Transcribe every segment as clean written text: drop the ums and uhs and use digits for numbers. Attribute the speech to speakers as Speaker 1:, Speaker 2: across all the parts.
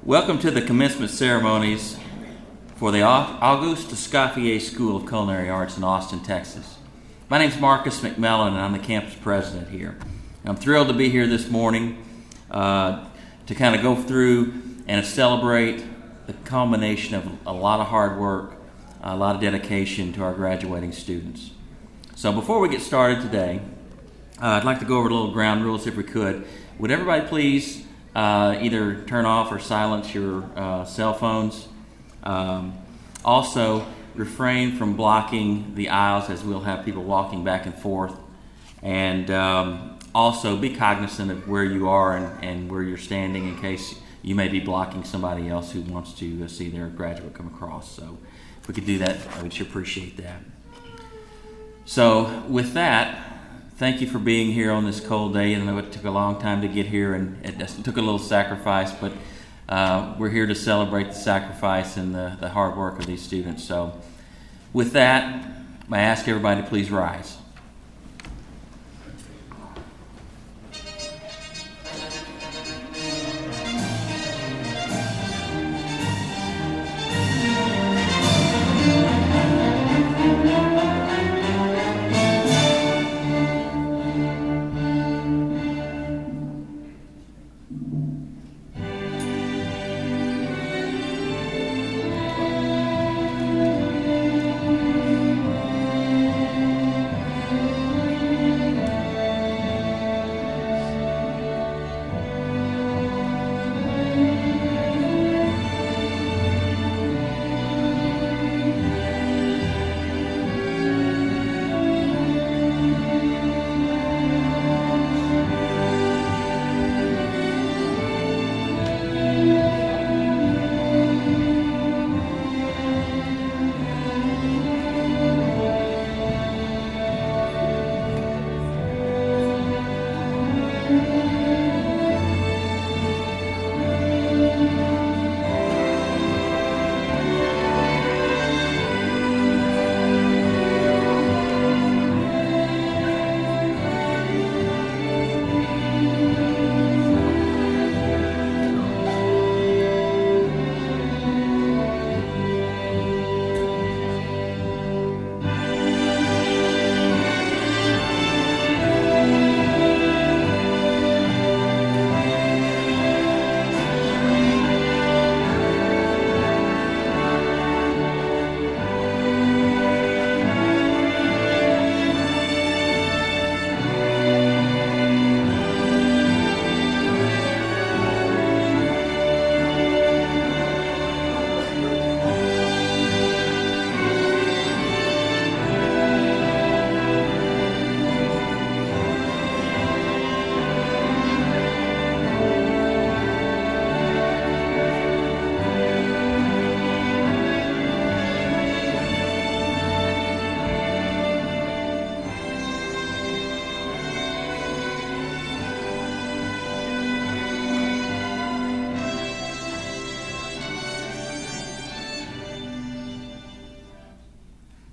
Speaker 1: Welcome to the commencement ceremonies for the Auguste Escoffier School of Culinary Arts in Austin, Texas. My name is Marcus McMillan, and I'm the campus president here. I'm thrilled to be here this morning to kind of go through and celebrate the culmination of a lot of hard work, a lot of dedication to our graduating students. So before we get started today, I'd like to go over a little ground rules if we could. Would everybody please either turn off or silence your cell phones? Also, refrain from blocking the aisles as we'll have people walking back and forth. And also be cognizant of where you are and where you're standing in case you may be blocking somebody else who wants to see their graduate come across. So if we could do that, I would sure appreciate that. So with that, thank you for being here on this cold day. I know it took a long time to get here and it took a little sacrifice, but we're here to celebrate the sacrifice and the hard work of these students. So with that, I ask everybody to please rise.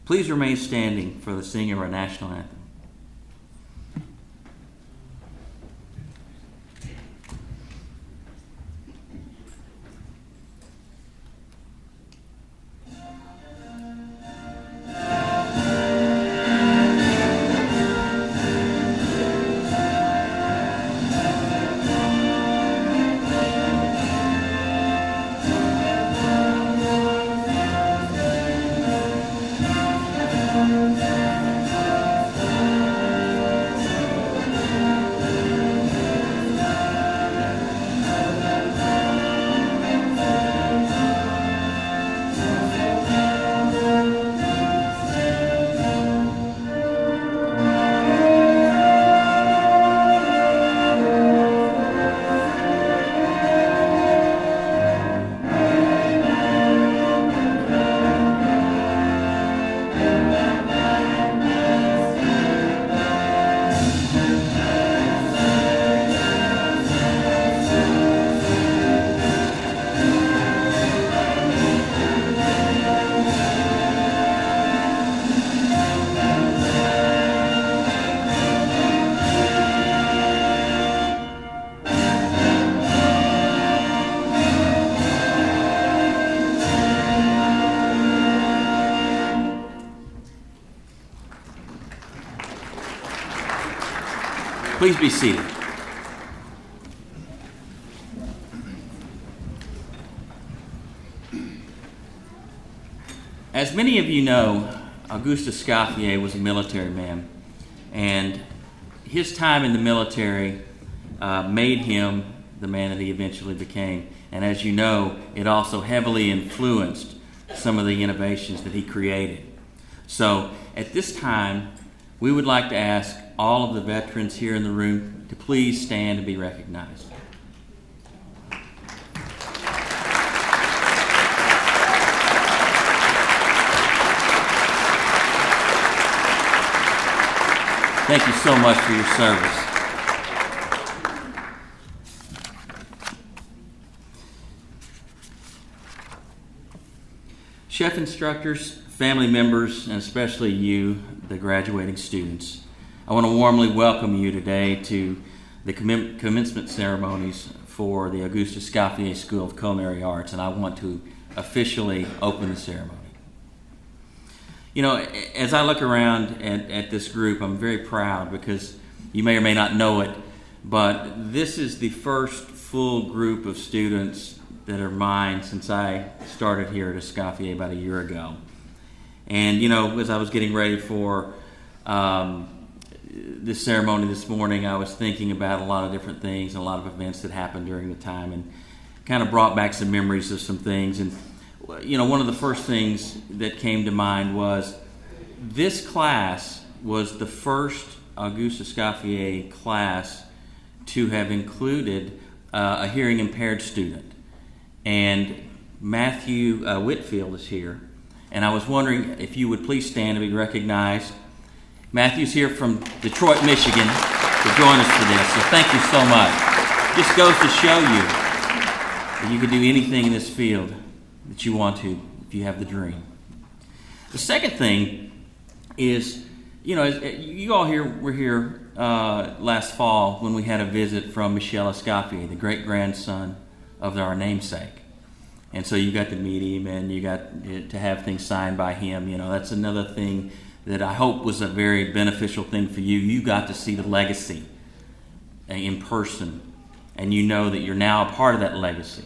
Speaker 1: Please remain standing for the singing of our national anthem. Please be seated. As many of you know, Auguste Escoffier was a military man, and his time in the military made him the man that he eventually became. And as you know, it also heavily influenced some of the innovations that he created. So at this time, we would like to ask all of the veterans here in the room to please stand and be recognized. Thank you so much for your service. Chef instructors, family members, and especially you, the graduating students, I want to warmly welcome you today to the commencement ceremonies for the Auguste Escoffier School of Culinary Arts, and I want to officially open the ceremony. You know, as I look around at this group, I'm very proud because you may or may not know it, but this is the first full group of students that are mine since I started here at Escoffier about a year ago. And, you know, as I was getting ready for this ceremony this morning, I was thinking about a lot of different things and a lot of events that happened during the time, and kind of brought back some memories of some things. And you know, one of the first things that came to mind was this class was the first Auguste Escoffier class to have included a hearing impaired student. And Matthew Whitfield is here. And I was wondering if you would please stand and be recognized. Matthew's here from Detroit, Michigan to join us for this. So thank you so much. Just goes to show you that you can do anything in this field that you want to if you have the dream. The second thing is, you know, you all were here last fall when we had a visit from Michel Escoffier, the great-grandson of our namesake. And so you got to meet him and you got to have things signed by him. You know, that's another thing that I hope was a very beneficial thing for you. You got to see the legacy in person, and you know that you're now a part of that legacy.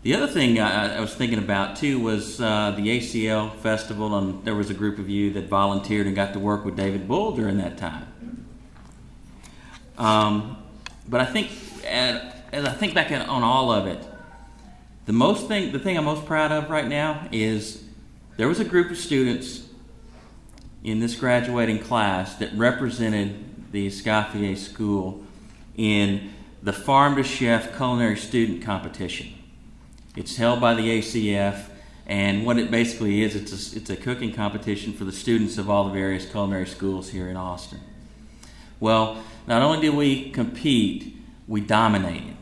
Speaker 1: The other thing I was thinking about too was the ACL festival, and there was a group of you that volunteered and got to work with David Bull during that time. But I think, as I think back on all of it, the thing I'm most proud of right now is there was a group of students in this graduating class that represented the Escoffier School in the Farm to Chef Culinary Student Competition. It's held by the ACF, and what it basically is, it's a cooking competition for the students of all the various culinary schools here in Austin. Well, not only did we compete, we dominated.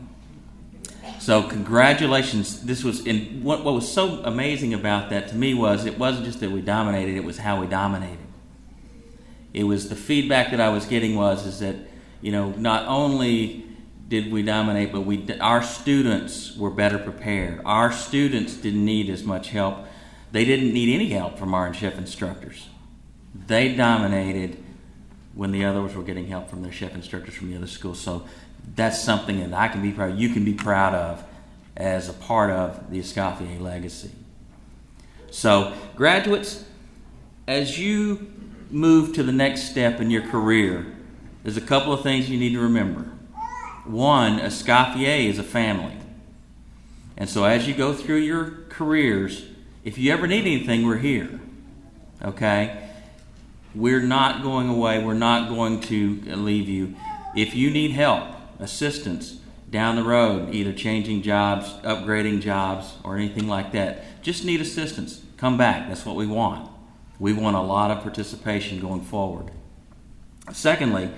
Speaker 1: So congratulations. This was, and what was so amazing about that to me was it wasn't just that we dominated, it was how we dominated. It was the feedback that I was getting is that, you know, not only did we dominate, but our students were better prepared. Our students didn't need as much help. They didn't need any help from our chef instructors. They dominated when the others were getting help from their chef instructors from the other schools. So that's something that I can be proud of, you can be proud of as a part of the Escoffier legacy. So graduates, as you move to the next step in your career, there's a couple of things you need to remember. One, Escoffier is a family. And so as you go through your careers, if you ever need anything, we're here. Okay? We're not going away. We're not going to leave you. If you need help, assistance down the road, either changing jobs, upgrading jobs, or anything like that, just need assistance. Come back. That's what we want. We want a lot of participation going forward. Secondly,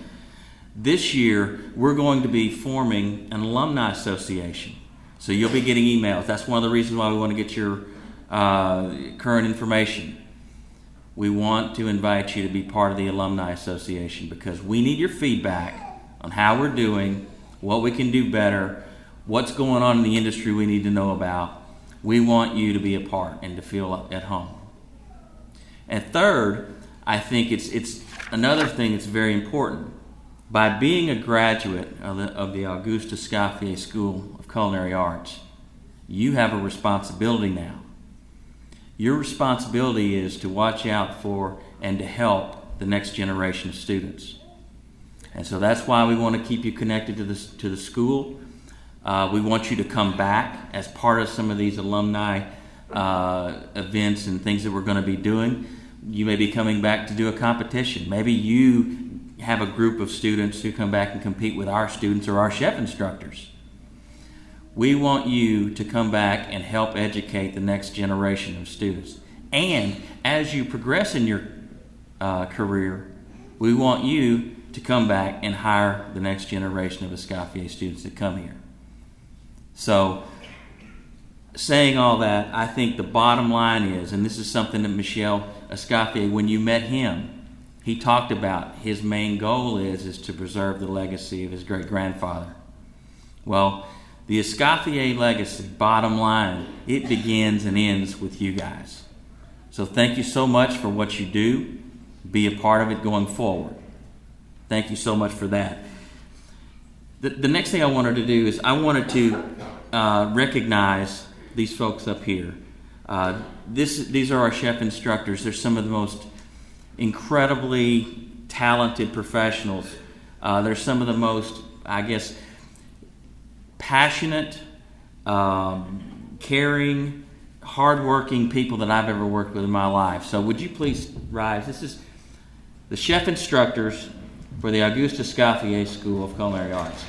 Speaker 1: this year, we're going to be forming an alumni association. So you'll be getting emails. That's one of the reasons why we want to get your current information. We want to invite you to be part of the alumni association because we need your feedback on how we're doing, what we can do better, what's going on in the industry we need to know about. We want you to be a part and to feel at home. And third, I think it's another thing that's very important By being a graduate of the Auguste Escoffier School of Culinary Arts, you have a responsibility now. Your responsibility is to watch out for and to help the next generation of students. And so that's why we want to keep you connected to the school. We want you to come back as part of some of these alumni events and things that we're going to be doing. You may be coming back to do a competition. Maybe you have a group of students who come back and compete with our students or our chef instructors. We want you to come back and help educate the next generation of students. And as you progress in your career, we want you to come back and hire the next generation of Escoffier students that come here. So, saying all that, I think the bottom line is, and this is something that Michel Escoffier, when you met him, he talked about his main goal is to preserve the legacy of his great-grandfather. Well, the Escoffier legacy, bottom line, it begins and ends with you guys. So thank you so much for what you do. Be a part of it going forward. Thank you so much for that. The next thing I wanted to do is I wanted to recognize these folks up here. These are our chef instructors. They're some of the most incredibly talented professionals. They're some of the most, I guess, passionate, caring, hardworking people that I've ever worked with in my life. So would you please rise? This is the chef instructors for the Auguste Escoffier School of Culinary Arts.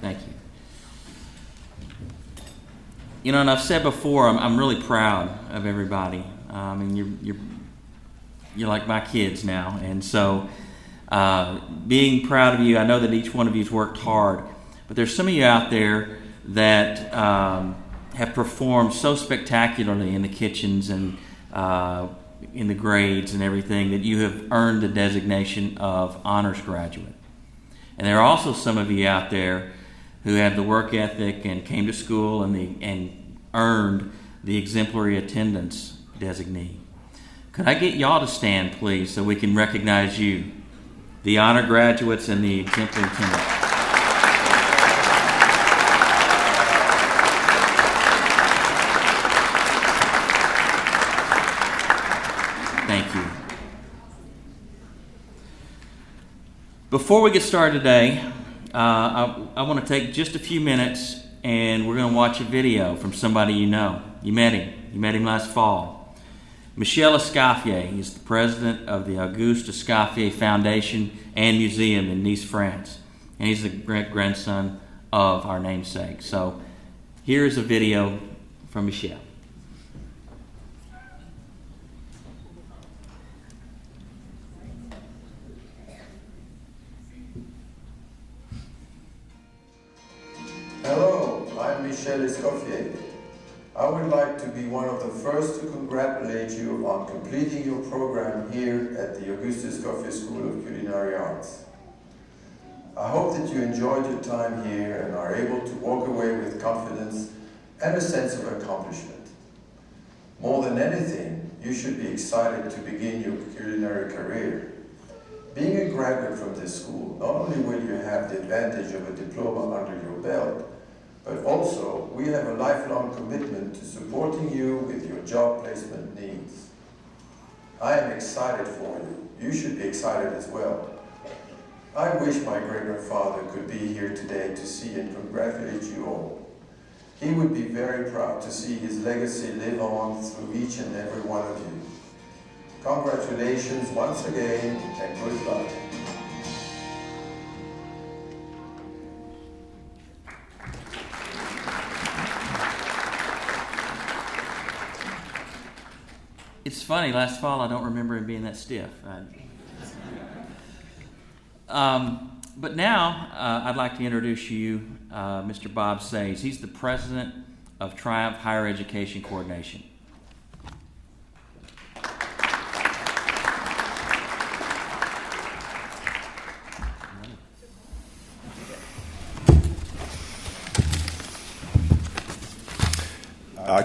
Speaker 1: Thank you. You know, and I've said before, I'm really proud of everybody. I mean, you're like my kids now, and so being proud of you, I know that each one of you's worked hard, but there's some of you out there that have performed so spectacularly in the kitchens and in the grades and everything that you have earned the designation of honors graduate. And there are also some of you out there who have the work ethic and came to school and earned the exemplary attendance designee. Could I get y'all to stand, please, so we can recognize you, the honor graduates and the exemplary attendants? Thank you. Before we get started today, I want to take just a few minutes and we're going to watch a video from somebody you know. You met him. You met him last fall. Michel Escoffier. He's the president of the Auguste Escoffier Foundation and Museum in Nice, France. And he's the great-grandson of our namesake. So here's a video from Michel.
Speaker 2: Hello, I'm Michel Escoffier. I would like to be one of the first to congratulate you on completing your program here at the Auguste Escoffier School of Culinary Arts. I hope that you enjoyed your time here and are able to walk away with confidence and a sense of accomplishment. More than anything, you should be excited to begin your culinary career. Being a graduate from this school, not only will you have the advantage of a diploma under your belt, but also we have a lifelong commitment to supporting you with your job placement needs. I am excited for you. You should be excited as well. I wish my great-grandfather could be here today to see and congratulate you all. He would be very proud to see his legacy live on through each and every one of you. Congratulations once again and good luck.
Speaker 1: It's funny, last fall I don't remember him being that stiff. But now I'd like to introduce you Mr. Bob Sayes. He's the president of Triumph Higher Education Coordination.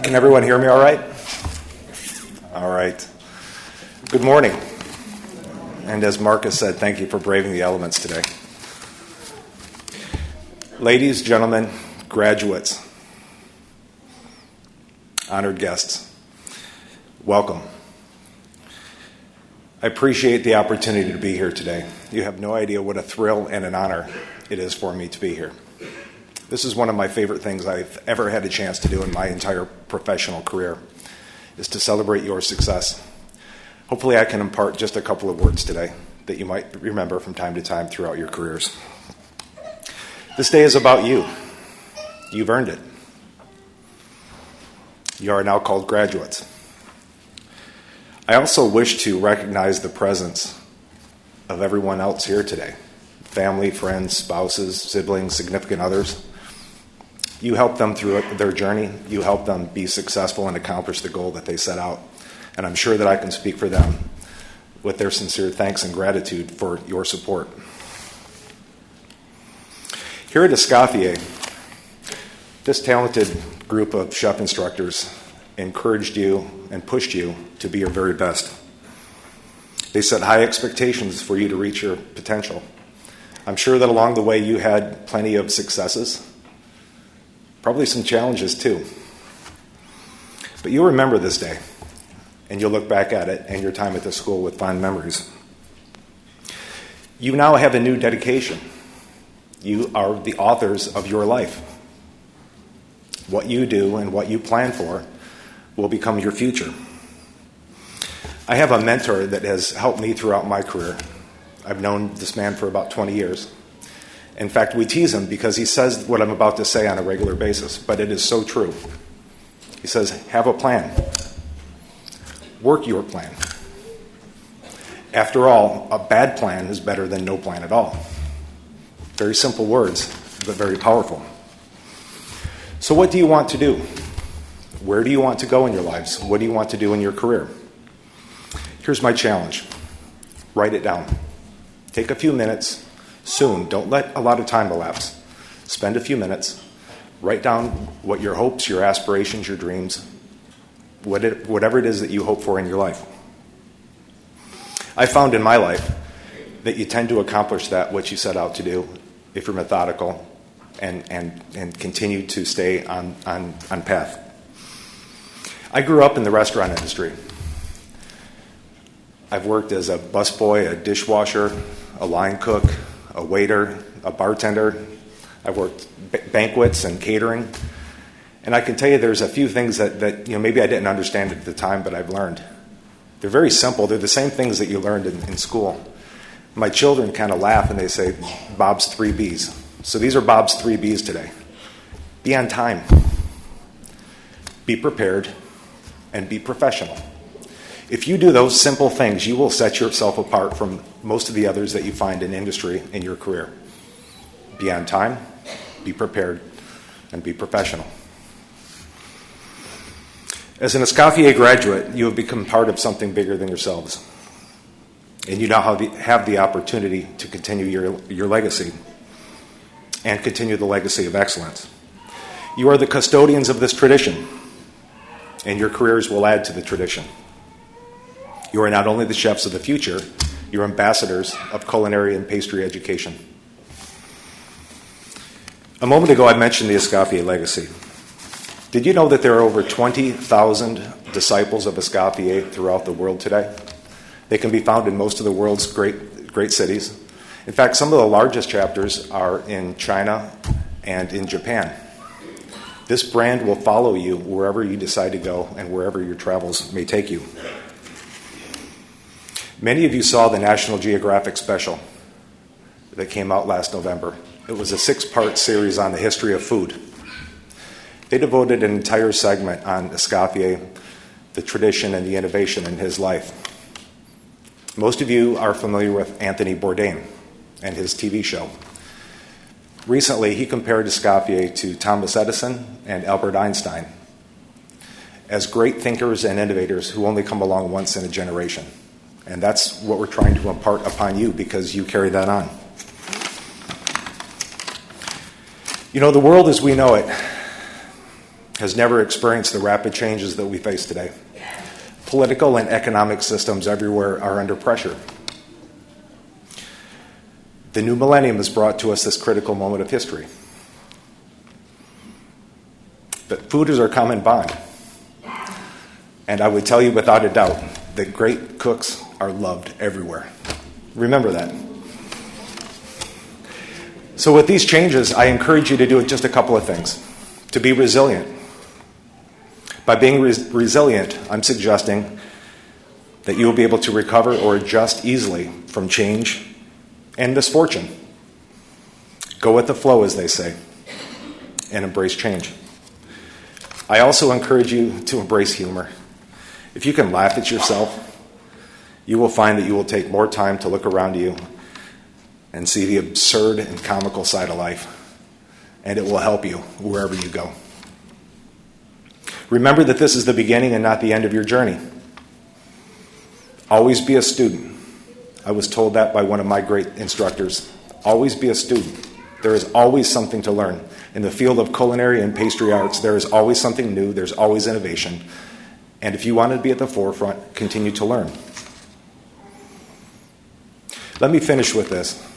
Speaker 3: Can everyone hear me all right? All right. Good morning. And as Marcus said, thank you for braving the elements today. Ladies, gentlemen, graduates, honored guests, welcome. I appreciate the opportunity to be here today. You have no idea what a thrill and an honor it is for me to be here. This is one of my favorite things I've ever had a chance to do in my entire professional career, is to celebrate your success. Hopefully I can impart just a couple of words today that you might remember from time to time throughout your careers. This day is about you. You've earned it. You are now called graduates. I also wish to recognize the presence of everyone else here today. Family, friends, spouses, siblings, significant others. You help them through their journey. You help them be successful and accomplish the goal that they set out. And I'm sure that I can speak for them with their sincere thanks and gratitude for your support. Here at Escoffier, this talented group of chef instructors encouraged you and pushed you to be your very best. They set high expectations for you to reach your potential. I'm sure that along the way you had plenty of successes, probably some challenges too. But you'll remember this day, and you'll look back at it and your time at the school with fond memories. You now have a new dedication. You are the authors of your life. What you do and what you plan for will become your future. I have a mentor that has helped me throughout my career. I've known this man for about 20 years. In fact, we tease him because he says what I'm about to say on a regular basis, but it is so true. He says, have a plan. Work your plan. After all, a bad plan is better than no plan at all. Very simple words, but very powerful. So what do you want to do? Where do you want to go in your lives? What do you want to do in your career? Here's my challenge. Write it down. Take a few minutes soon. Don't let a lot of time elapse. Spend a few minutes. Write down what your hopes, your aspirations, your dreams, whatever it is that you hope for in your life. I found in my life that you tend to accomplish that, what you set out to do, if you're methodical and continue to stay on path. I grew up in the restaurant industry. I've worked as a busboy, a dishwasher, a line cook, a waiter, a bartender. I've worked banquets and catering. And I can tell you there's a few things that maybe I didn't understand at the time, but I've learned. They're very simple. They're the same things that you learned in school. My children kind of laugh and they say, Bob's 3 Bs. So these are Bob's 3 Bs today. Be on time. Be prepared. And be professional. If you do those simple things, you will set yourself apart from most of the others that you find in industry in your career. Be on time, be prepared, and be professional. As an Escoffier graduate, you have become part of something bigger than yourselves. And you now have the opportunity to continue your legacy and continue the legacy of excellence. You are the custodians of this tradition, and your careers will add to the tradition. You are not only the chefs of the future, you're ambassadors of culinary and pastry education. A moment ago, I mentioned the Escoffier legacy. Did you know that there are over 20,000 disciples of Escoffier throughout the world today? They can be found in most of the world's great cities. In fact, some of the largest chapters are in China and in Japan. This brand will follow you wherever you decide to go and wherever your travels may take you. Many of you saw the National Geographic special that came out last November. It was a 6-part series on the history of food. They devoted an entire segment on Escoffier, the tradition and the innovation in his life. Most of you are familiar with Anthony Bourdain and his TV show. Recently, he compared Escoffier to Thomas Edison and Albert Einstein as great thinkers and innovators who only come along once in a generation. And that's what we're trying to impart upon you because you carry that on. The world as we know it has never experienced the rapid changes that we face today. Political and economic systems everywhere are under pressure. The new millennium has brought to us this critical moment of history. But food is our common bond. And I would tell you without a doubt that great cooks are loved everywhere. Remember that. So with these changes, I encourage you to do just a couple of things. To be resilient. By being resilient, I'm suggesting that you will be able to recover or adjust easily from change and misfortune. Go with the flow, as they say, and embrace change. I also encourage you to embrace humor. If you can laugh at yourself, you will find that you will take more time to look around you and see the absurd and comical side of life, and it will help you wherever you go. Remember that this is the beginning and not the end of your journey. Always be a student. I was told that by one of my great instructors. Always be a student. There is always something to learn. In the field of culinary and pastry arts, there is always something new. There's always innovation. And if you want to be at the forefront, continue to learn. Let me finish with this.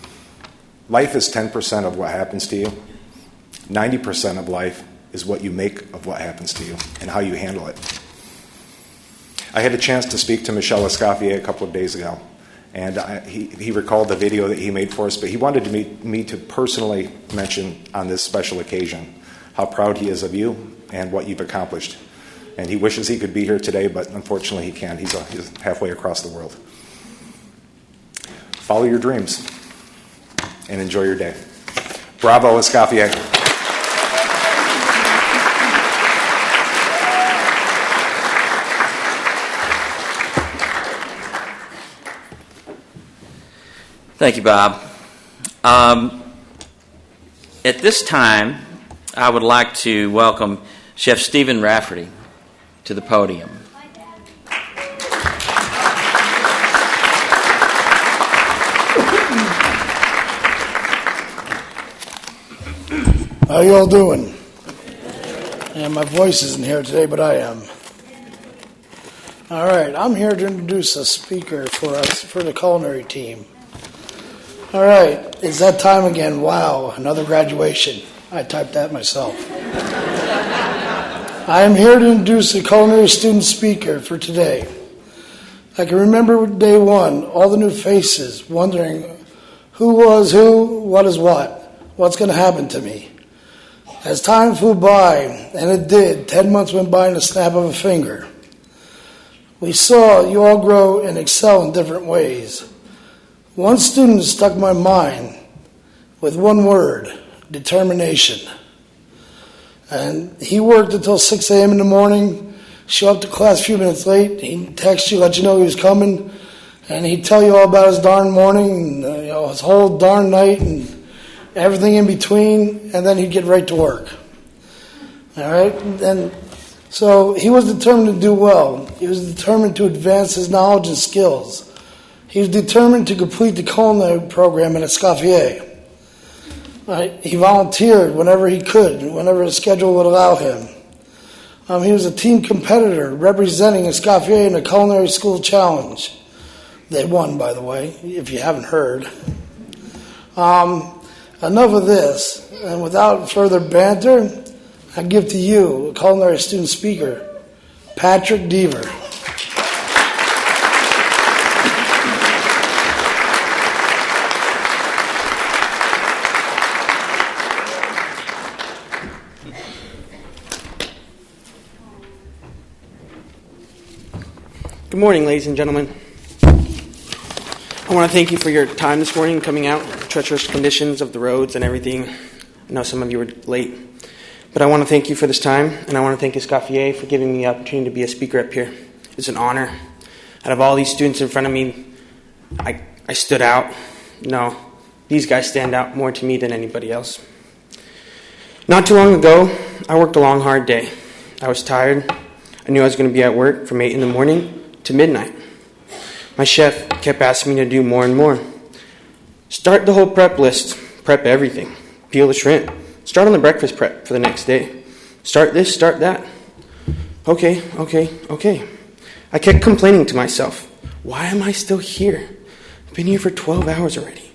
Speaker 3: Life is 10% of what happens to you. 90% of life is what you make of what happens to you and how you handle it. I had a chance to speak to Michel Escoffier a couple of days ago, and he recalled the video that he made for us, but he wanted me to personally mention on this special occasion how proud he is of you and what you've accomplished. And he wishes he could be here today, but unfortunately he can't. He's halfway across the world. Follow your dreams and enjoy your day. Bravo, Escoffier.
Speaker 1: Thank you, Bob. At this time, I would like to welcome Chef Stephen Rafferty to the podium.
Speaker 4: How y'all doing? And my voice isn't here today, but I am. All right, I'm here to introduce a speaker for us, for the culinary team. All right, it's that time again. Wow, another graduation. I typed that myself. I am here to introduce the culinary student speaker for today. I can remember day one, all the new faces, wondering who was who, what is what, what's going to happen to me. As time flew by, and it did, 10 months went by in a snap of a finger. We saw you all grow and excel in different ways. One student stuck in my mind with one word, determination. And he worked until 6 a.m. in the morning, show up to class a few minutes late, he'd text you, let you know he was coming, and he'd tell you all about his darn morning, and his whole darn night, and everything in between, and then he'd get right to work. All right? And so he was determined to do well. He was determined to advance his knowledge and skills. He was determined to complete the culinary program at Escoffier. He volunteered whenever he could, whenever his schedule would allow him. He was a team competitor representing Escoffier in the Culinary School Challenge. They won, by the way, if you haven't heard. Enough of this, and without further banter, I give to you, a culinary student speaker, Patrick Deaver.
Speaker 5: Good morning, ladies and gentlemen. I want to thank you for your time this morning, coming out, treacherous conditions of the roads and everything. I know some of you were late. But I want to thank you for this time, and I want to thank Escoffier for giving me the opportunity to be a speaker up here. It's an honor. Out of all these students in front of me, I stood out. No, these guys stand out more to me than anybody else. Not too long ago, I worked a long, hard day. I was tired. I knew I was going to be at work from 8 in the morning to midnight. My chef kept asking me to do more and more. Start the whole prep list. Prep everything. Peel the shrimp. Start on the breakfast prep for the next day. Start this, start that. Okay. I kept complaining to myself, why am I still here? I've been here for 12 hours already.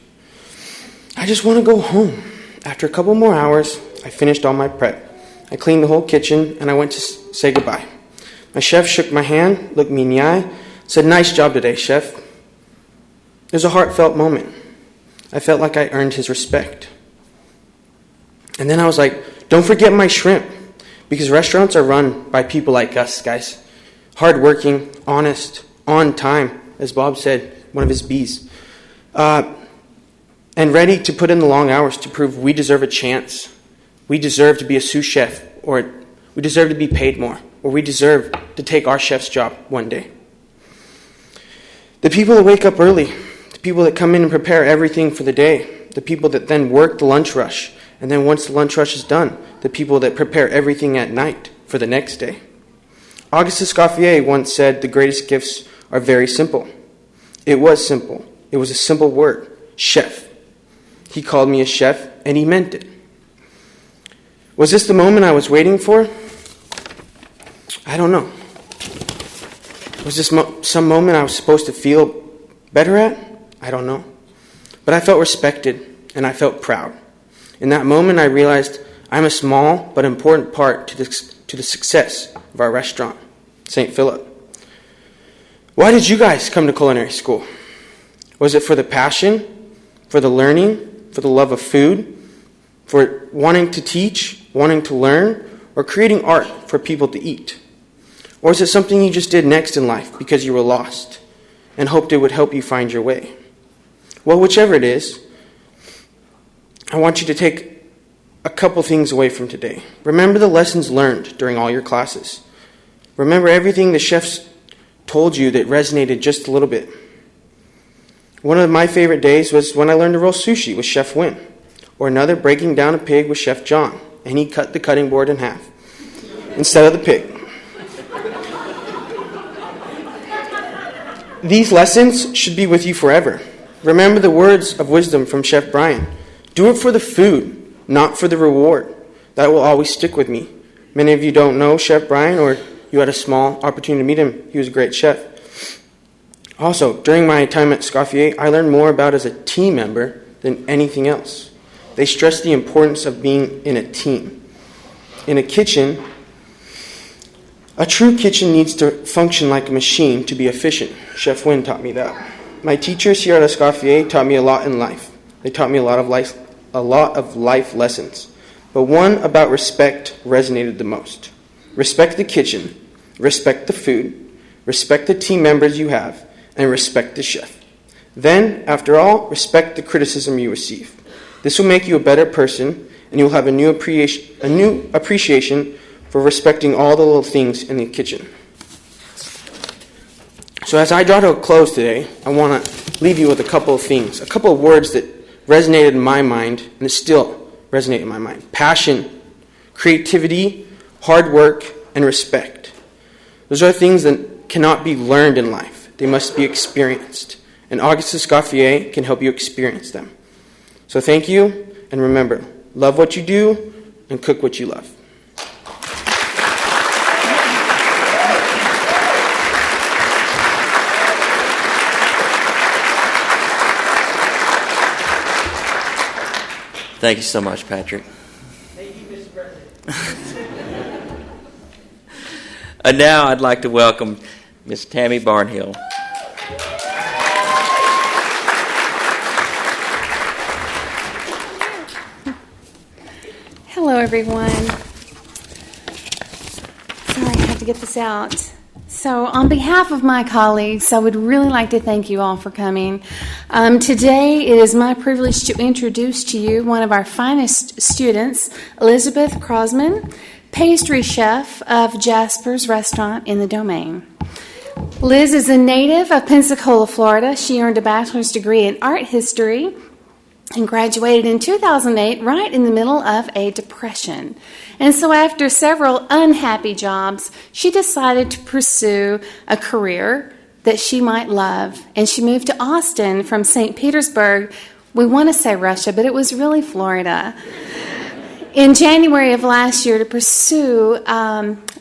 Speaker 5: I just want to go home. After a couple more hours, I finished all my prep. I cleaned the whole kitchen, and I went to say goodbye. My chef shook my hand, looked me in the eye, said, "Nice job today, chef." It was a heartfelt moment. I felt like I earned his respect. And then I was like, don't forget my shrimp, because restaurants are run by people like us, guys. Hardworking, honest, on time, as Bob said, one of his B's. And ready to put in the long hours to prove we deserve a chance. We deserve to be a sous chef, or we deserve to be paid more, or we deserve to take our chef's job one day. The people that wake up early, the people that come in and prepare everything for the day, the people that then work the lunch rush, and then once the lunch rush is done, the people that prepare everything at night for the next day. Auguste Escoffier once said the greatest gifts are very simple. It was simple. It was a simple word, chef. He called me a chef, and he meant it. Was this the moment I was waiting for? I don't know. Was this some moment I was supposed to feel better at? I don't know. But I felt respected, and I felt proud. In that moment, I realized I'm a small but important part to the success of our restaurant, St. Philip. Why did you guys come to culinary school? Was it for the passion, for the learning, for the love of food, for wanting to teach, wanting to learn, or creating art for people to eat? Or is it something you just did next in life because you were lost and hoped it would help you find your way? Well, whichever it is, I want you to take a couple things away from today. Remember the lessons learned during all your classes. Remember everything the chefs told you that resonated just a little bit. One of my favorite days was when I learned to roll sushi with Chef Wynn, or another breaking down a pig with Chef John, and he cut the cutting board in half instead of the pig. These lessons should be with you forever. Remember the words of wisdom from Chef Brian. Do it for the food, not for the reward. That will always stick with me. Many of you don't know Chef Brian, or you had a small opportunity to meet him. He was a great chef. Also, during my time at Escoffier, I learned more about as a team member than anything else. They stress the importance of being in a team. In a kitchen, a true kitchen needs to function like a machine to be efficient. Chef Wynn taught me that. My teachers here at Escoffier taught me a lot in life. They taught me a lot of life lessons. But one about respect resonated the most. Respect the kitchen, respect the food, respect the team members you have, and respect the chef. Then, after all, respect the criticism you receive. This will make you a better person, and you'll have a new appreciation for respecting all the little things in the kitchen. So as I draw to a close today, I want to leave you with a couple of things, a couple of words that resonated in my mind, and that still resonate in my mind. Passion, creativity, hard work, and respect. Those are things that cannot be learned in life. They must be experienced. And Auguste Escoffier can help you experience them. So thank you, and remember, love what you do and cook what you love.
Speaker 1: Thank you so much, Patrick.
Speaker 5: Thank you, Mr. President.
Speaker 1: And now I'd like to welcome Ms. Tammy Barnhill.
Speaker 6: Hello, everyone. Sorry, I have to get this out. So, on behalf of my colleagues, I would really like to thank you all for coming. Today, it is my privilege to introduce to you one of our finest students, Elizabeth Crosman, pastry chef of Jasper's Restaurant in the Domain. Liz is a native of Pensacola, Florida. She earned a bachelor's degree in art history and graduated in 2008, right in the middle of a depression. And so after several unhappy jobs, she decided to pursue a career that she might love. And she moved to Austin from St. Petersburg. We want to say Russia, but it was really Florida. in January of last year to pursue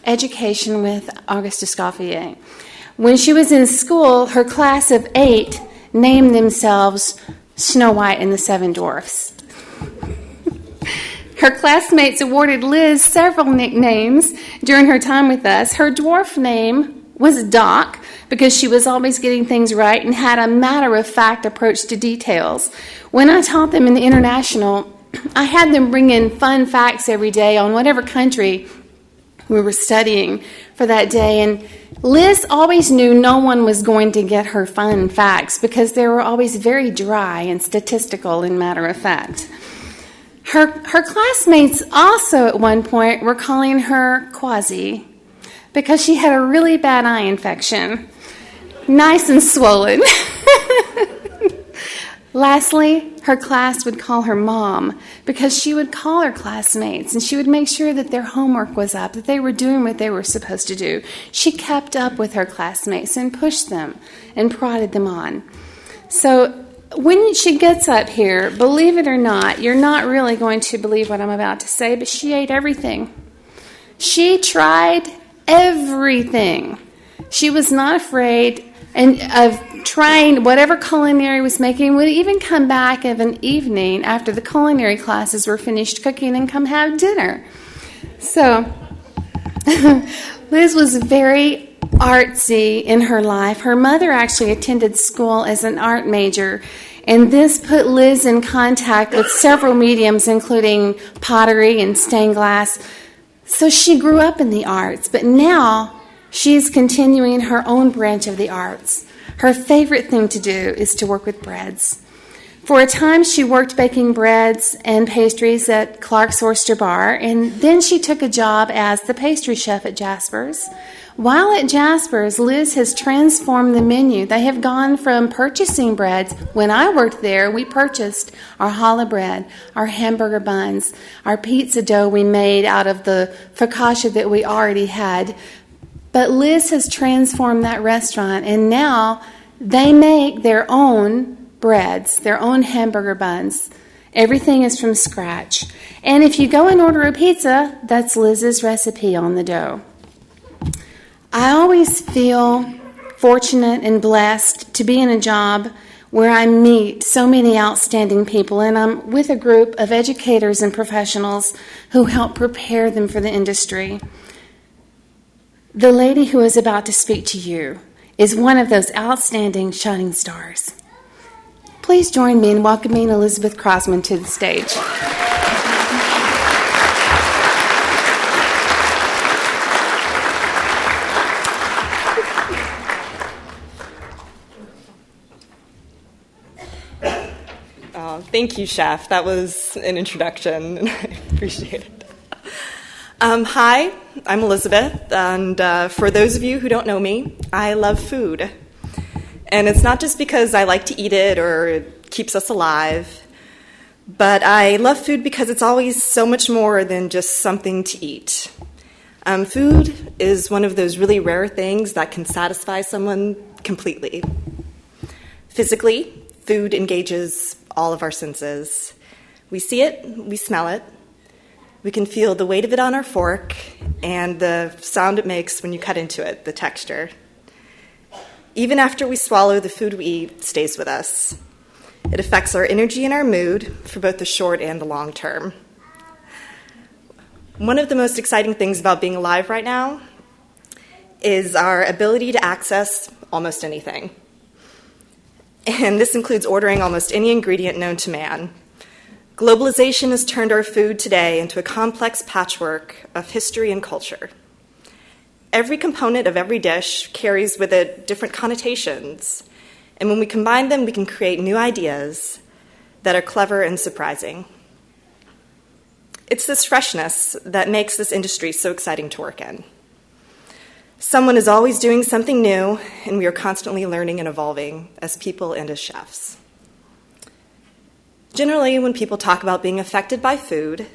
Speaker 6: education with Auguste Escoffier. When she was in school, her class of 8 named themselves Snow White and the Seven Dwarfs. Her classmates awarded Liz several nicknames during her time with us. Her dwarf name was Doc because she was always getting things right and had a matter-of-fact approach to details. When I taught them in the International, I had them bring in fun facts every day on whatever country we were studying for that day. And Liz always knew no one was going to get her fun facts because they were always very dry and statistical and matter-of-fact. Her classmates also at one point were calling her Quasi because she had a really bad eye infection, nice and swollen. Lastly, her class would call her Mom because she would call her classmates and she would make sure that their homework was up, that they were doing what they were supposed to do. She kept up with her classmates and pushed them and prodded them on. So when she gets up here, believe it or not, you're not really going to believe what I'm about to say, but she ate everything. She tried everything. She was not afraid of trying whatever Culinary was making, would even come back of an evening after the culinary classes were finished cooking and come have dinner. So Liz was very artsy in her life. Her mother actually attended school as an art major, and this put Liz in contact with several mediums, including pottery and stained glass. So she grew up in the arts, but now she's continuing her own branch of the arts. Her favorite thing to do is to work with breads. For a time, she worked baking breads and pastries at Clark's Oyster Bar, and then she took a job as the pastry chef at Jasper's. While at Jasper's, Liz has transformed the menu. They have gone from purchasing breads. When I worked there, we purchased our challah bread, our hamburger buns, our pizza dough we made out of the focaccia that we already had. But Liz has transformed that restaurant, and now they make their own breads, their own hamburger buns. Everything is from scratch. And if you go and order a pizza, that's Liz's recipe on the dough. I always feel fortunate and blessed to be in a job where I meet so many outstanding people, and I'm with a group of educators and professionals who help prepare them for the industry. The lady who is about to speak to you is one of those outstanding shining stars. Please join me in welcoming Elizabeth Crosman to the stage.
Speaker 7: Thank you, Chef. That was an introduction, and I appreciate it. Hi, I'm Elizabeth, and for those of you who don't know me, I love food. And it's not just because I like to eat it or it keeps us alive, but I love food because it's always so much more than just something to eat. Food is one of those really rare things that can satisfy someone completely. Physically, food engages all of our senses. We see it, we smell it, we can feel the weight of it on our fork and the sound it makes when you cut into it, the texture. Even after we swallow, the food we eat stays with us. It affects our energy and our mood for both the short and the long term. One of the most exciting things about being alive right now is our ability to access almost anything. And this includes ordering almost any ingredient known to man. Globalization has turned our food today into a complex patchwork of history and culture. Every component of every dish carries with it different connotations, and when we combine them, we can create new ideas that are clever and surprising. It's this freshness that makes this industry so exciting to work in. Someone is always doing something new, and we are constantly learning and evolving as people and as chefs. Generally, when people talk about being affected by food,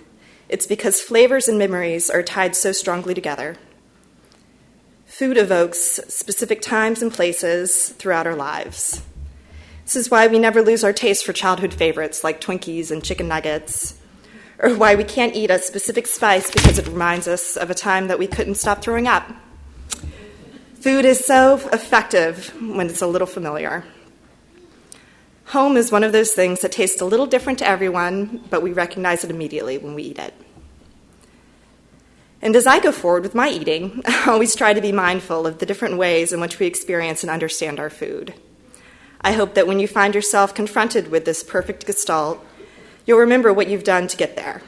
Speaker 7: it's because flavors and memories are tied so strongly together. Food evokes specific times and places throughout our lives. This is why we never lose our taste for childhood favorites like Twinkies and chicken nuggets, or why we can't eat a specific spice because it reminds us of a time that we couldn't stop throwing up. Food is so effective when it's a little familiar. Home is one of those things that tastes a little different to everyone, but we recognize it immediately when we eat it. And as I go forward with my eating, I always try to be mindful of the different ways in which we experience and understand our food. I hope that when you find yourself confronted with this perfect gestalt, you'll remember what you've done to get there.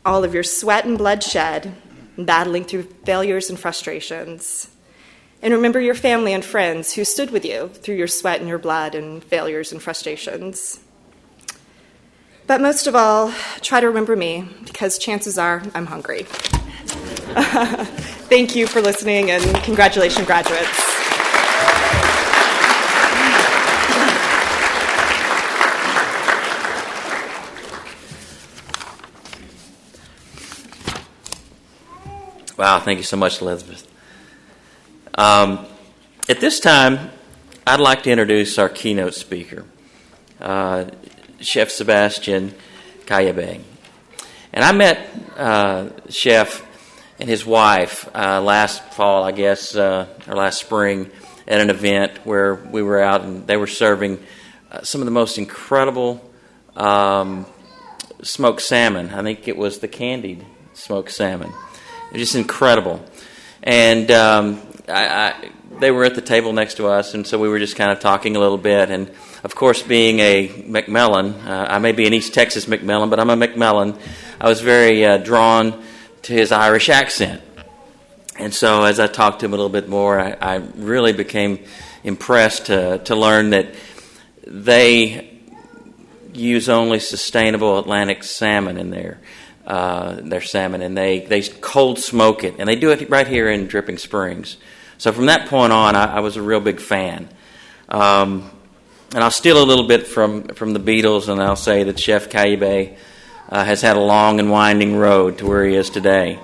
Speaker 7: All of your sweat and blood shed, battling through failures and frustrations. And remember your family and friends who stood with you through your sweat and your blood and failures and frustrations. But most of all, try to remember me, because chances are I'm hungry. Thank you for listening, and congratulations, graduates.
Speaker 1: Wow, thank you so much, Elizabeth. At this time, I'd like to introduce our keynote speaker, Chef Sebastian Kayabe. And I met Chef and his wife last fall, I guess, or last spring, at an event where we were out and they were serving some of the most incredible smoked salmon. I think it was the candied smoked salmon. It was just incredible. And they were at the table next to us, and so we were just kind of talking a little bit. And, of course, being a McMillan, I may be an East Texas McMillan, but I'm a McMillan. I was very drawn to his Irish accent. And so as I talked to him a little bit more, I really became impressed to learn that they use only sustainable Atlantic salmon in their salmon, and they cold smoke it, and they do it right here in Dripping Springs. So from that point on, I was a real big fan. And I'll steal a little bit from the Beatles, and I'll say that Chef Kayabe has had a long and winding road to where he is today.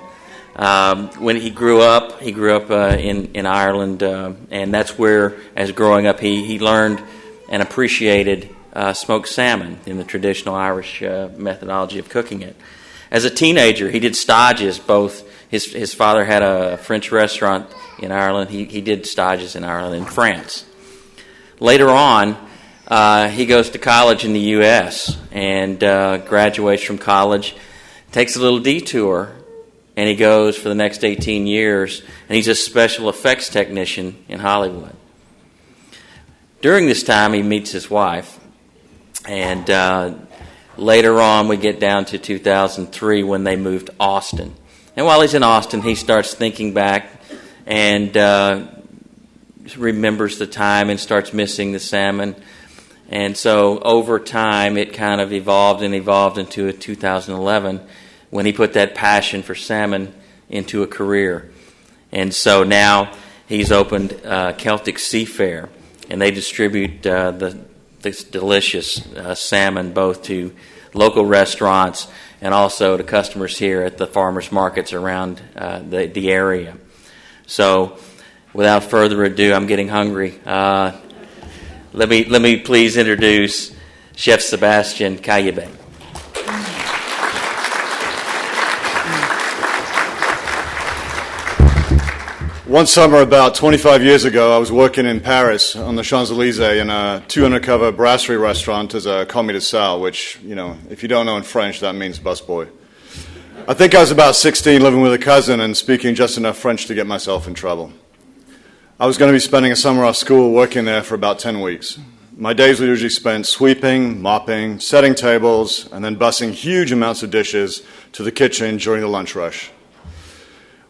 Speaker 1: When he grew up in Ireland, and that's where, as growing up, he learned and appreciated smoked salmon in the traditional Irish methodology of cooking it. As a teenager, he did stages. Both his father had a French restaurant in Ireland. He did stages in Ireland and France. Later on, he goes to college in the U.S. and graduates from college, takes a little detour, and he goes for the next 18 years, and he's a special effects technician in Hollywood. During this time, he meets his wife, and later on, we get down to 2003 when they moved to Austin. And while he's in Austin, he starts thinking back and remembers the time and starts missing the salmon. And so over time, it kind of evolved into 2011 when he put that passion for salmon into a career. And so now he's opened Celtic Seafair, and they distribute this delicious salmon both to local restaurants and also to customers here at the farmers markets around the area. So without further ado, I'm getting hungry. Let me please introduce Chef Sebastian Kayabe.
Speaker 8: One summer about 25 years ago, I was working in Paris on the Champs-Élysées in a 2-undercover brasserie restaurant as a commis de salle, which, if you don't know in French, that means busboy. I think I was about 16, living with a cousin and speaking just enough French to get myself in trouble. I was going to be spending a summer off school working there for about 10 weeks. My days were usually spent sweeping, mopping, setting tables, and then busing huge amounts of dishes to the kitchen during the lunch rush.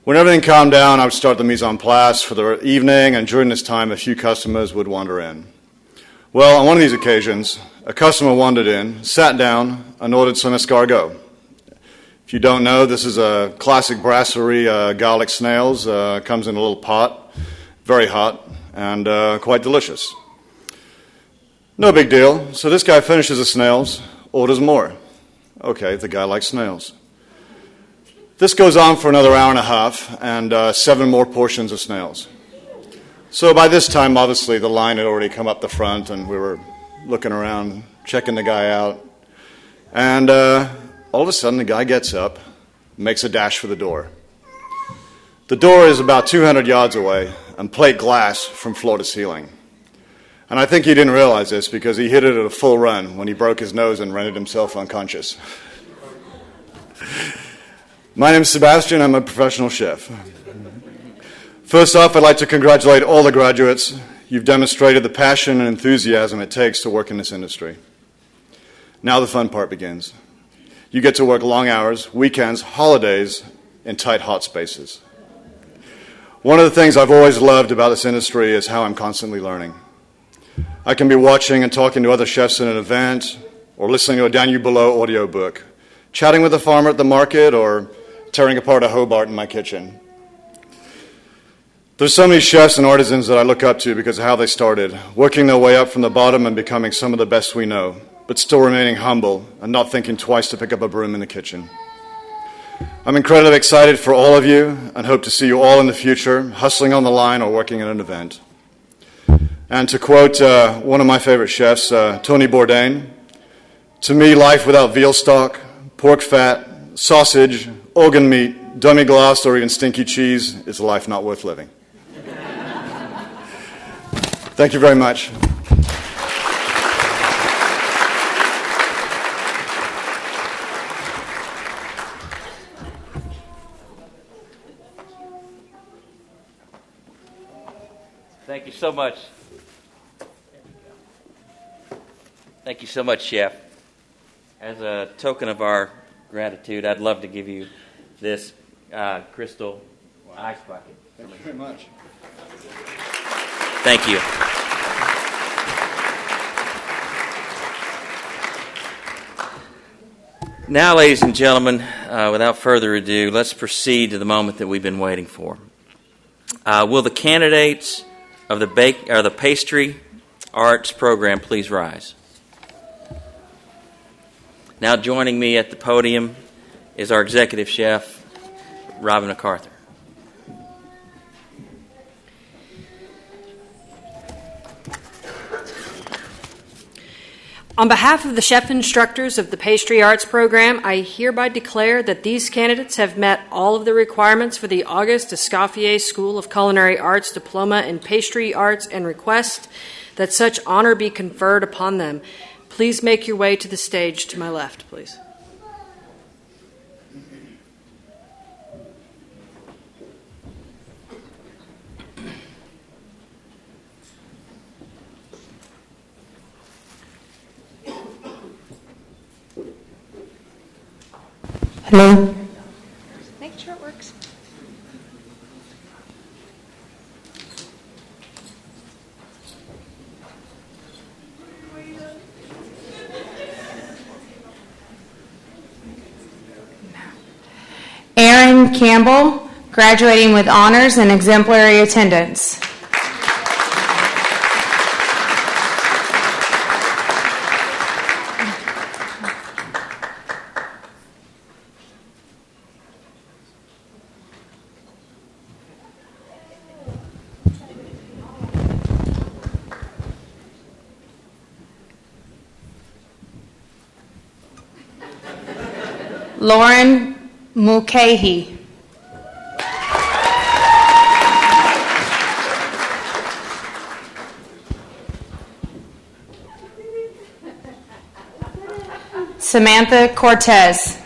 Speaker 8: When everything calmed down, I would start the mise en place for the evening, and during this time, a few customers would wander in. Well, on one of these occasions, a customer wandered in, sat down, and ordered some escargot. If you don't know, this is a classic brasserie garlic snails. Comes in a little pot, very hot, and quite delicious. No big deal. So this guy finishes the snails, orders more. Okay, the guy likes snails. This goes on for another hour and a half, and 7 more portions of snails. So by this time, obviously, the line had already come up the front, and we were looking around, checking the guy out. And all of a sudden the guy gets up, makes a dash for the door. The door is about 200 yards away and plate glass from floor to ceiling. And I think he didn't realize this because he hit it at a full run when he broke his nose and rendered himself unconscious. My name is Sebastian. I'm a professional chef. First off, I'd like to congratulate all the graduates. You've demonstrated the passion and enthusiasm it takes to work in this industry. Now the fun part begins. You get to work long hours, weekends, holidays, in tight, hot spaces. One of the things I've always loved about this industry is how I'm constantly learning. I can be watching and talking to other chefs in an event, or listening to a Down You Below audiobook, chatting with a farmer at the market, or tearing apart a Hobart in my kitchen. There's so many chefs and artisans that I look up to because of how they started, working their way up from the bottom and becoming some of the best we know, but still remaining humble and not thinking twice to pick up a broom in the kitchen. I'm incredibly excited for all of you and hope to see you all in the future, hustling on the line or working at an event. And to quote one of my favorite chefs, Tony Bourdain, to me, life without veal stock, pork fat, sausage, organ meat, demi-glace, or even stinky cheese is a life not worth living. Thank you very much.
Speaker 1: Thank you so much. Thank you so much, Chef. As a token of our gratitude, I'd love to give you this crystal ice bucket.
Speaker 8: Thank you very much.
Speaker 1: Thank you. Now, ladies and gentlemen, without further ado, let's proceed to the moment that we've been waiting for. Will the candidates of the pastry arts program please rise? Now joining me at the podium is our executive chef, Robin MacArthur.
Speaker 9: On behalf of the chef instructors of the Pastry Arts Program, I hereby declare that these candidates have met all of the requirements for the Auguste Escoffier School of Culinary Arts Diploma in Pastry Arts and request that such honor be conferred upon them. Please make your way to the stage to my left, please.
Speaker 10: Hello.
Speaker 9: Make sure it works.
Speaker 10: Aaron Campbell, graduating with honors and exemplary attendance. Lauren Mulcahy. Samantha Cortez.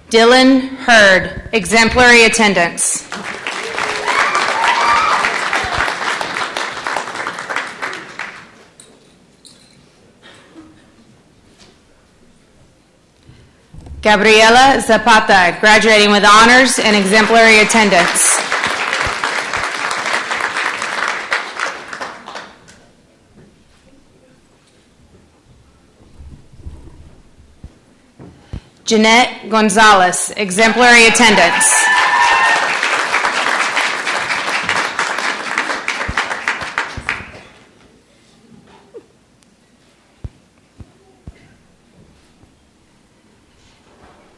Speaker 10: Dylan Hurd, exemplary attendance. Gabriela Zapata, graduating with honors and exemplary attendance. Jeanette Gonzalez, exemplary attendance.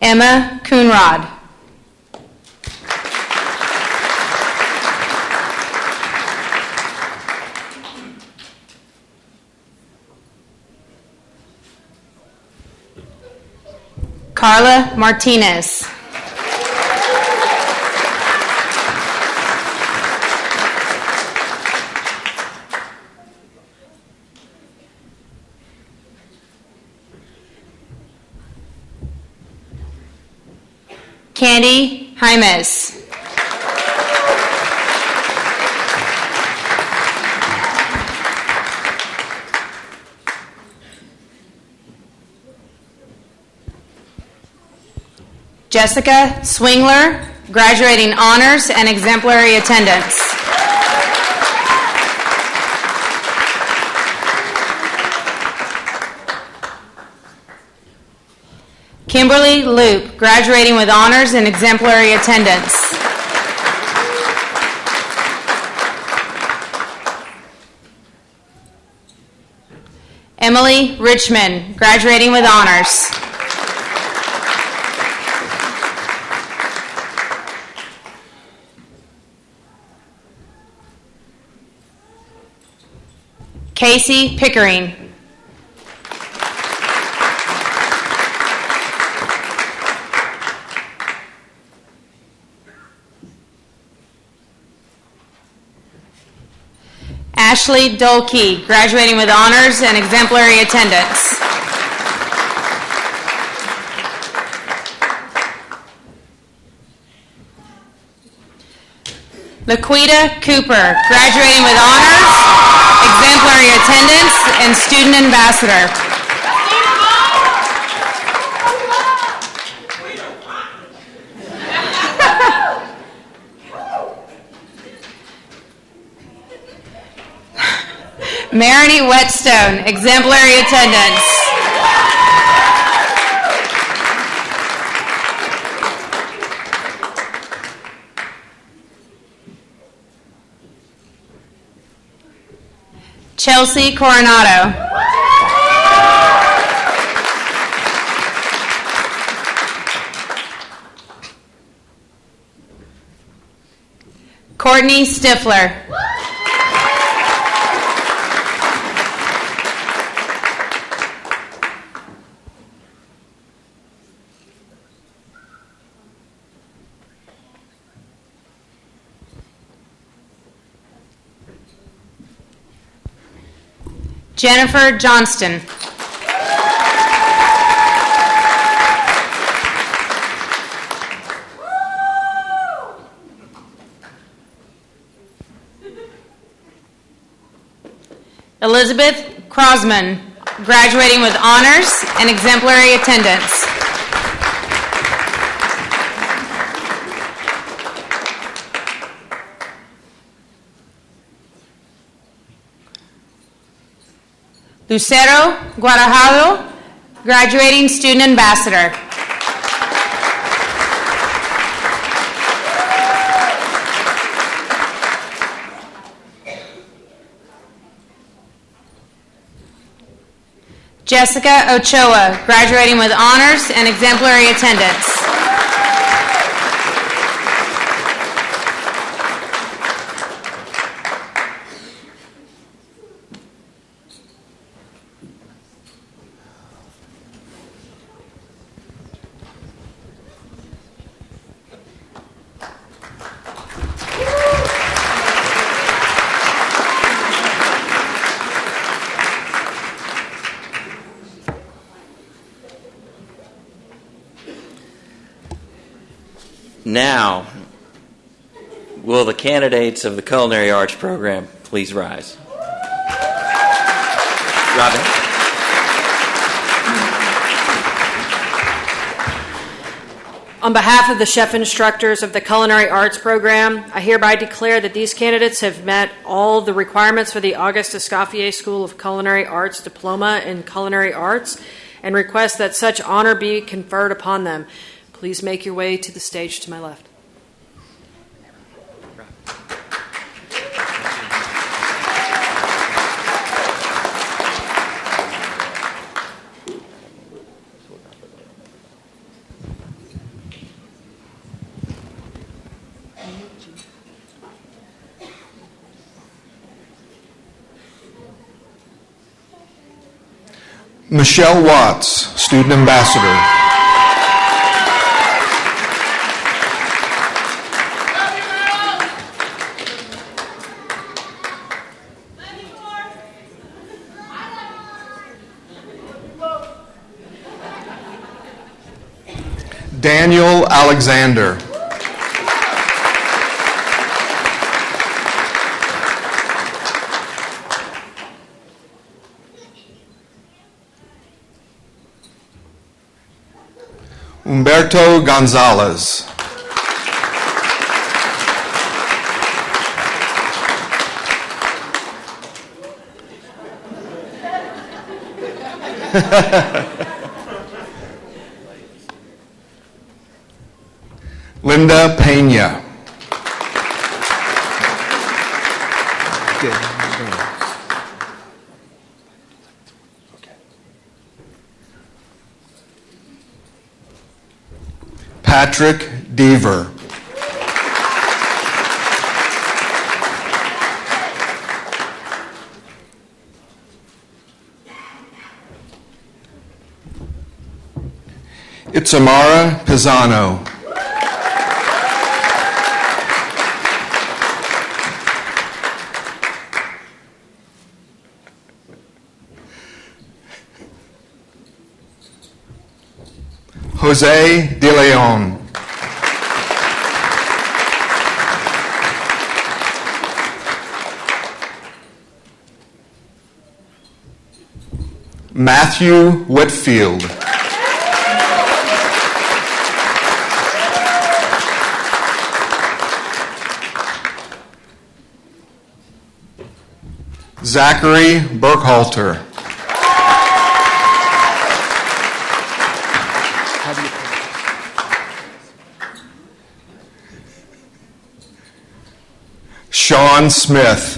Speaker 10: Emma Coonrod. Carla Martinez. Candy Jaimes. Jessica Swingler, graduating honors and exemplary attendance. Kimberly Loop, graduating with honors and exemplary attendance. Emily Richmond, graduating with honors. Casey Pickering. Ashley Dolkey, graduating with honors and exemplary attendance. Laquita Cooper, graduating with honors, exemplary attendance, and student ambassador. Marini Whetstone, exemplary attendance. Chelsea Coronado. Courtney Stifler. Jennifer Johnston. Elizabeth Crosman, graduating with honors and exemplary attendance. Lucero Guadajado, graduating student ambassador. Jessica Ochoa, graduating with honors and exemplary attendance.
Speaker 1: Now, will the candidates of the Culinary Arts program please rise? Robin.
Speaker 9: On behalf of the chef instructors of the Culinary Arts program, I hereby declare that these candidates have met all the requirements for the Auguste Escoffier School of Culinary Arts Diploma in Culinary Arts and request that such honor be conferred upon them. Please make your way to the stage to my left.
Speaker 11: Michelle Watts, Student Ambassador. Daniel Alexander. Humberto Gonzalez. Linda Pena. Patrick Deaver. Itzamara Pisano. Jose De Leon. Matthew Whitfield. Zachary Burkhalter. Sean Smith.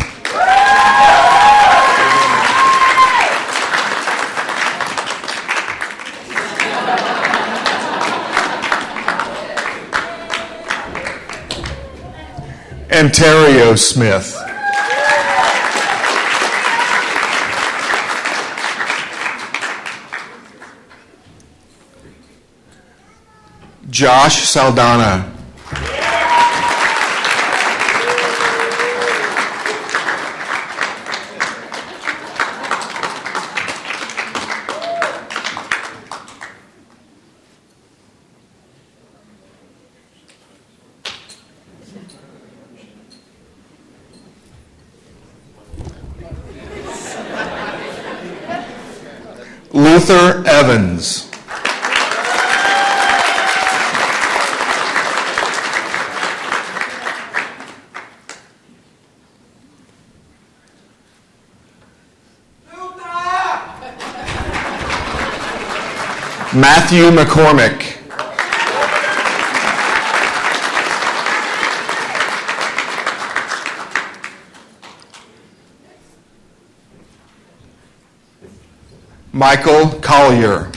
Speaker 11: Ontario Smith. Josh Saldana. Luther Evans. Matthew McCormick. Michael Collier.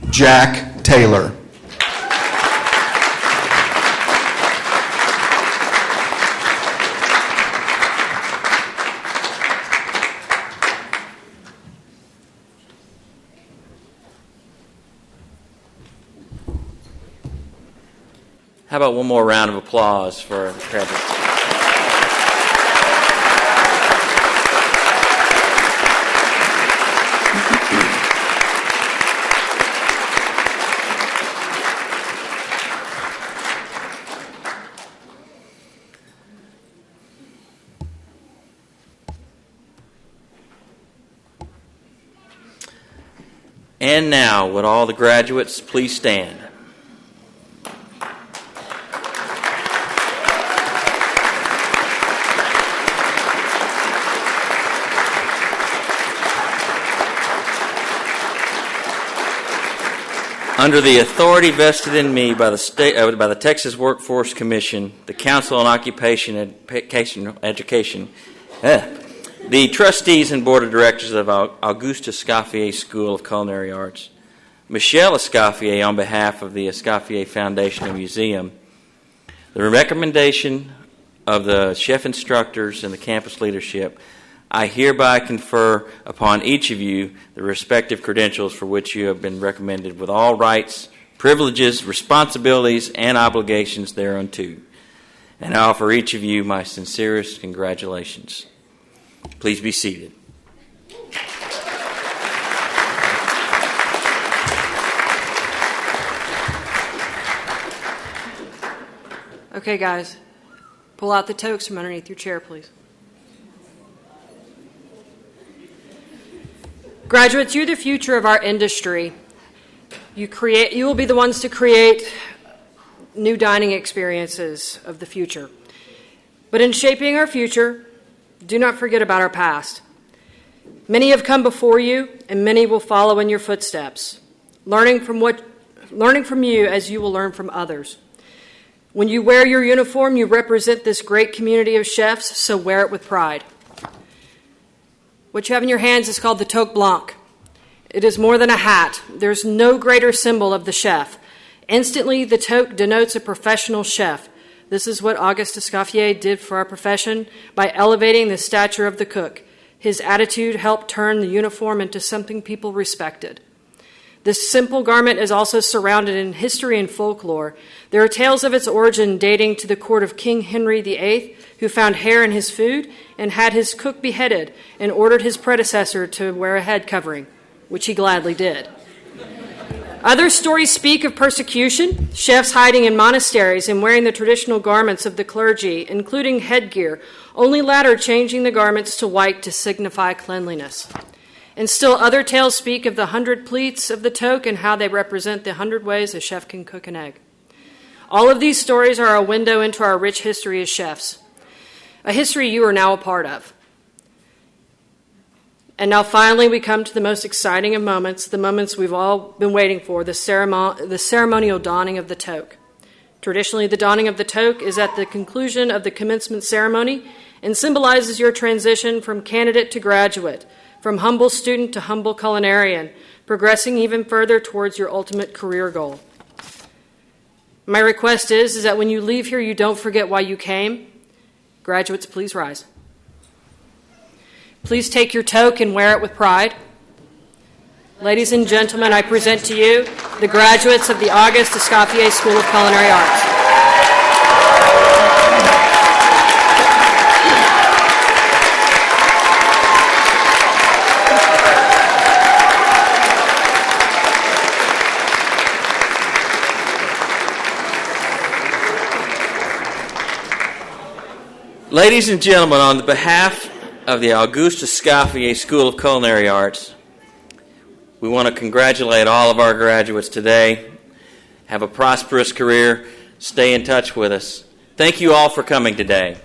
Speaker 11: Jack Taylor.
Speaker 1: How about one more round of applause for our graduates? And now, would all the graduates please stand? Under the authority vested in me by the Texas Workforce Commission, the Council on Occupation Education, the trustees and board of directors of Auguste Escoffier School of Culinary Arts, Michelle Escoffier on behalf of the Escoffier Foundation and Museum, the recommendation of the chef instructors and the campus leadership, I hereby confer upon each of you the respective credentials for which you have been recommended with all rights, privileges, responsibilities, and obligations thereunto. and I offer each of you my sincerest congratulations. Please be seated.
Speaker 9: Okay, guys, pull out the toques from underneath your chair, please. Graduates, you're the future of our industry. You will be the ones to create new dining experiences of the future. But in shaping our future, do not forget about our past. Many have come before you, and many will follow in your footsteps, learning from you as you will learn from others. When you wear your uniform, you represent this great community of chefs, so wear it with pride. What you have in your hands is called the toque blanc. It is more than a hat. There's no greater symbol of the chef. Instantly, the toque denotes a professional chef. This is what Auguste Escoffier did for our profession by elevating the stature of the cook. His attitude helped turn the uniform into something people respected. This simple garment is also surrounded in history and folklore. There are tales of its origin dating to the court of King Henry VIII, who found hair in his food and had his cook beheaded and ordered his predecessor to wear a head covering, which he gladly did. Other stories speak of persecution, chefs hiding in monasteries and wearing the traditional garments of the clergy, including headgear, only latter changing the garments to white to signify cleanliness. And still other tales speak of the 100 pleats of the toque and how they represent the 100 ways a chef can cook an egg. All of these stories are a window into our rich history as chefs, a history you are now a part of. And now finally we come to the most exciting of moments, the moments we've all been waiting for, the ceremonial donning of the toque. Traditionally, the donning of the toque is at the conclusion of the commencement ceremony and symbolizes your transition from candidate to graduate, from humble student to humble culinarian, progressing even further towards your ultimate career goal. My request is that when you leave here, you don't forget why you came. Graduates, please rise. Please take your toque and wear it with pride. Ladies and gentlemen, I present to you the graduates of the Auguste Escoffier School of Culinary Arts.
Speaker 1: Ladies and gentlemen, on behalf of the Auguste Escoffier School of Culinary Arts, we want to congratulate all of our graduates today. Have a prosperous career. Stay in touch with us. Thank you all for coming today.